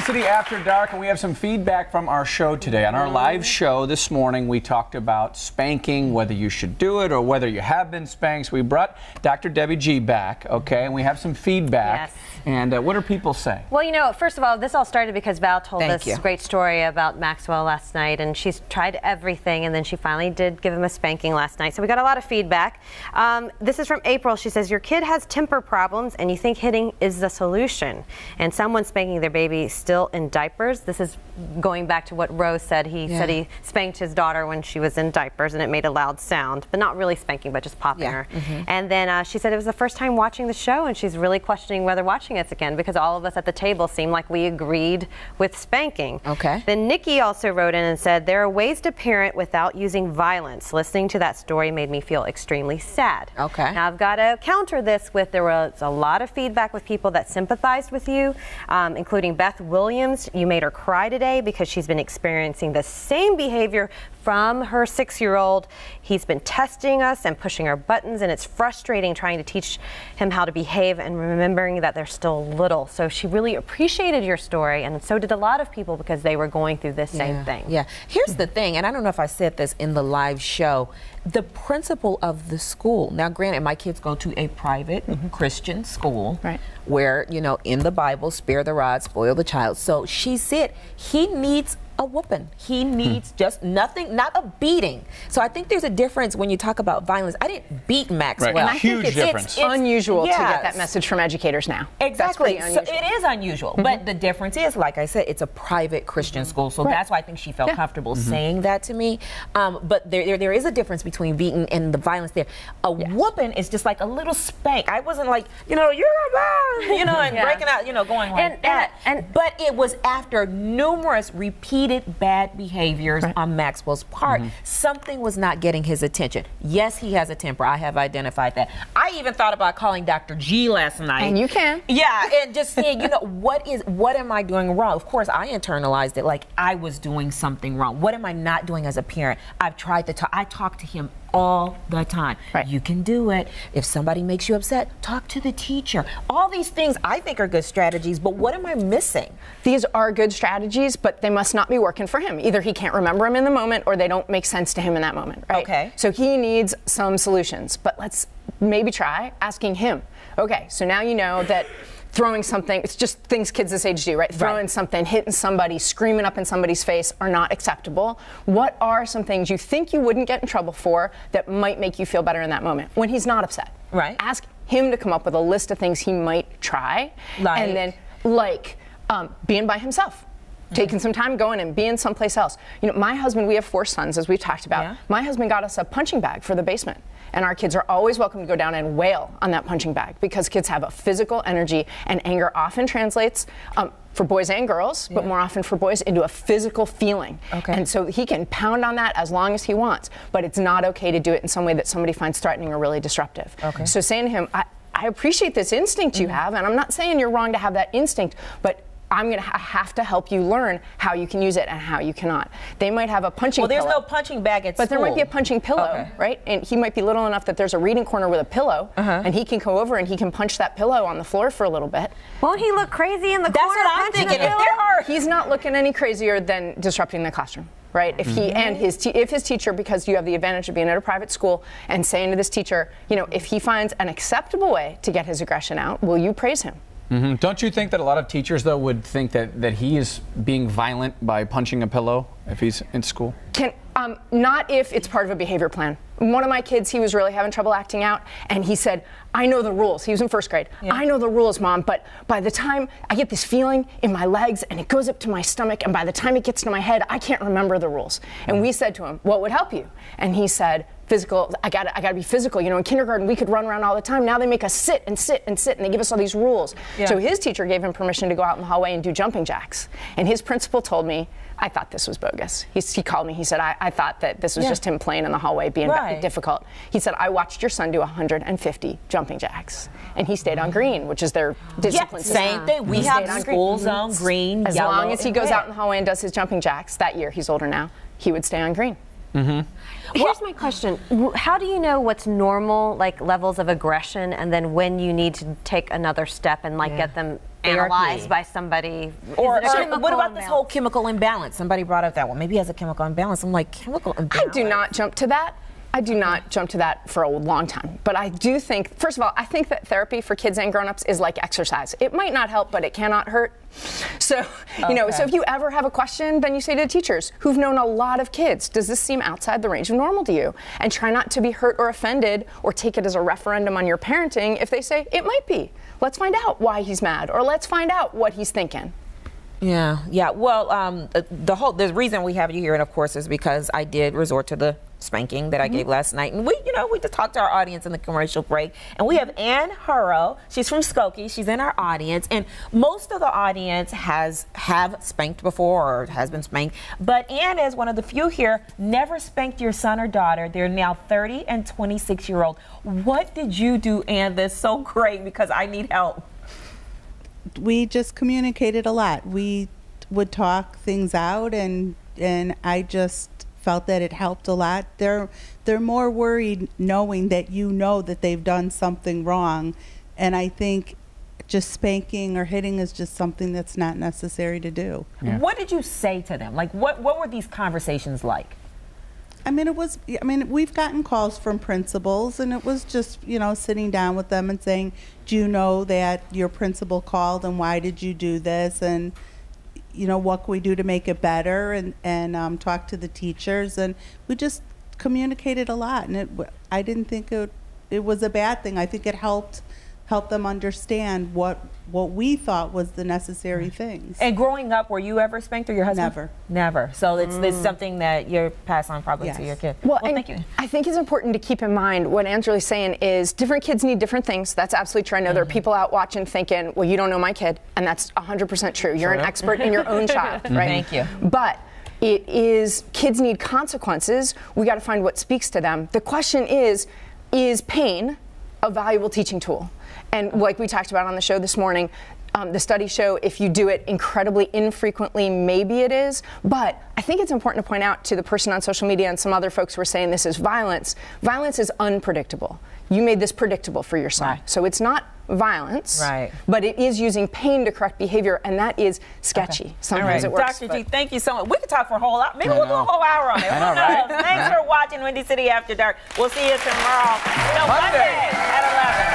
City After Dark, and we have some feedback from our show today. On our live show this morning, we talked about spanking, whether you should do it or whether you have been spanked. So we brought Dr. Debbie G back, okay, and we have some feedback. Yes. And what do people say? Well, you know, first of all, this all started because Val told Thank you. great story about Maxwell last night, and she's tried everything, and then she finally did give him a spanking last night. So we got a lot of feedback. This is from April. She says, your kid has temper problems, and you think hitting is the solution. And someone spanking their baby still in diapers. This is going back to what Rose said. He said he spanked his daughter when she was in diapers, and it made a loud sound, but not really spanking, but just popping her. And then she said it was the first time watching the show, and she's really questioning whether watching it again, because all of us at the table seemed like we agreed with spanking. Okay. Then Nikki also wrote in and said, there are ways to parent without using violence. Listening to that story made me feel extremely sad. Okay. Now I've got to counter this with, there was a lot of feedback with people that sympathized with you, including Beth Williams. You made her cry today because she's been experiencing the same behavior from her 6-year-old. He's been testing us and pushing our buttons, and it's frustrating trying to teach him how to behave and remembering that they're still little. So she really appreciated your story, and so did a lot of people because they were going through this same thing. Yeah. Here's the thing, and I don't know if I said this in the live show. The principal of the school, now granted, my kids go to a private Christian school where, you know, in the Bible, spare the rod, spoil the child. So she said he needs a whooping. He needs just nothing, not a beating. So I think there's a difference when you talk about violence. I didn't beat Maxwell. Right. And I Huge think difference. It's unusual to get that message from educators now. Exactly. That's so it is unusual. But the difference is, like I said, it's a private Christian school. So that's why I think she felt comfortable saying that to me. But there is a difference between beating and the violence there. A whooping is just like a little spank. I wasn't like, you know, you're a man, you know, and breaking out, you know, going like that. But it was after numerous repeated bad behaviors on Maxwell's part. Something was not getting his attention. Yes, he has a temper. I have identified that. I even thought about calling Dr. G last night. And you can. Yeah, and just saying, you know, what am I doing wrong? Of course, I internalized it like I was doing something wrong. What am I not doing as a parent? I've tried to talk. I talk to him all the time. You can do it. If somebody makes you upset, talk to the teacher. All these things I think are good strategies, but what am I missing? These are good strategies, but they must not be working for him. Either he can't remember them in the moment or they don't make sense to him in that moment, right? Okay. So he needs some solutions, but let's maybe try asking him. Okay, so now you know that throwing something, it's just things kids this age do, right? Throwing something, hitting somebody, screaming up in somebody's face are not acceptable. What are some things you think you wouldn't get in trouble for that might make you feel better in that moment when he's not upset? Right. Ask him to come up with a list of things he might try. Like? And then, like, being by himself. Taking some time going and being someplace else. You know, my husband, we have 4 sons, as we've talked about. My husband got us a punching bag for the basement. And our kids are always welcome to go down and wail on that punching bag because kids have a physical energy, and anger often translates for boys and girls, but more often for boys, into a physical feeling. And so he can pound on that as long as he wants, but it's not okay to do it in some way that somebody finds threatening or really disruptive. So saying to him, I appreciate this instinct you have, and I'm not saying you're wrong to have that instinct, but I'm going to have to help you learn how you can use it and how you cannot. They might have a punching pillow. Well, there's no punching bag at school. But there might be a punching pillow, right? And he might be little enough that there's a reading corner with a pillow, and he can go over and he can punch that pillow on the floor for a little bit. Won't he look crazy in the corner? That's what I'm thinking. He's not looking any crazier than disrupting the classroom. Right? If he and his teacher, because you have the advantage of being at a private school, and saying to this teacher, you know, if he finds an acceptable way to get his aggression out, will you praise him? Don't you think that a lot of teachers, though, would think that he is being violent by punching a pillow if he's in school? Not if it's part of a behavior plan. One of my kids, he was really having trouble acting out, and he said, I know the rules. He was in 1st grade. I know the rules, Mom, but by the time I get this feeling in my legs and it goes up to my stomach, and by the time it gets to my head, I can't remember the rules. And we said to him, what would help you? And he said, physical. I gotta be physical. You know, in kindergarten we could run around all the time. Now they make us sit and sit and sit, and they give us all these rules. So his teacher gave him permission to go out in the hallway and do jumping jacks. And his principal told me, I thought this was bogus. He called me. He said, I thought that this was just him playing in the hallway, being difficult. He said, I watched your son do 150 jumping jacks, and he stayed on green, which is their discipline system. Same thing. We have schools on green, as yellow, long as he goes out in the hallway and does his jumping jacks. That year, he's older now, he would stay on green. Here's my question. How do you know what's normal, like levels of aggression, and then when you need to take another step and like get them analyzed by somebody. Or Is it a chemical what about this imbalance? whole chemical imbalance? Somebody brought up that one. Maybe he has a chemical imbalance. I'm like, chemical imbalance? I do not jump to that. I do not jump to that for a long time. But I do think, first of all, I think that therapy for kids and grown-ups is like exercise. It might not help, but it cannot hurt. So, you know, so if you ever have a question, then you say to teachers who've known a lot of kids, does this seem outside the range of normal to you? And try not to be hurt or offended or take it as a referendum on your parenting if they say it might be. Let's find out why he's mad, or let's find out what he's thinking. Yeah. Well, the reason we have you here, and of course, is because I did resort to the spanking that I gave last night, and we just talked to our audience in the commercial break, and we have Ann Hurrow. She's from Skokie. She's in our audience, and most of the audience have spanked before or has been spanked, but Ann is one of the few here never spanked your son or daughter. They're now 30 and 26-year-old. What did you do, Ann, that's so great, because I need help? We just communicated a lot. We would talk things out, and I just felt that it helped a lot. They're more worried knowing that you know that they've done something wrong, and I think just spanking or hitting is just something that's not necessary to do. Yeah. What did you say to them? Like, what were these conversations like? I mean, we've gotten calls from principals, and it was just, you know, sitting down with them and saying, do you know that your principal called, and why did you do this? And, you know, what can we do to make it better? And talk to the teachers, and we just communicated a lot. And I didn't think it was a bad thing. I think it helped them understand what we thought was the necessary things. And growing up, were you ever spanked, or your husband? Never. Never. So it's something that you're passed on probably to your kid. Well, thank you. I think it's important to keep in mind what Anne's really saying is different kids need different things. That's absolutely true. I know there are people out watching thinking, well, you don't know my kid, and that's 100% true. You're an expert in your own child, right? Thank you. But it is, kids need consequences. We got to find what speaks to them. The question is pain a valuable teaching tool? And like we talked about on the show this morning, the studies show if you do it incredibly infrequently, maybe it is. But I think it's important to point out to the person on social media and some other folks who are saying this is violence. Violence is unpredictable. You made this predictable for your son. Right. So it's not violence, right, but it is using pain to correct behavior, and that is sketchy. Okay. Sometimes it works. Dr. G, thank you so much. We could talk for a whole hour. Maybe we'll do a whole hour on it. I know, right? Thanks for watching Windy City After Dark. We'll see you tomorrow. Monday at 11.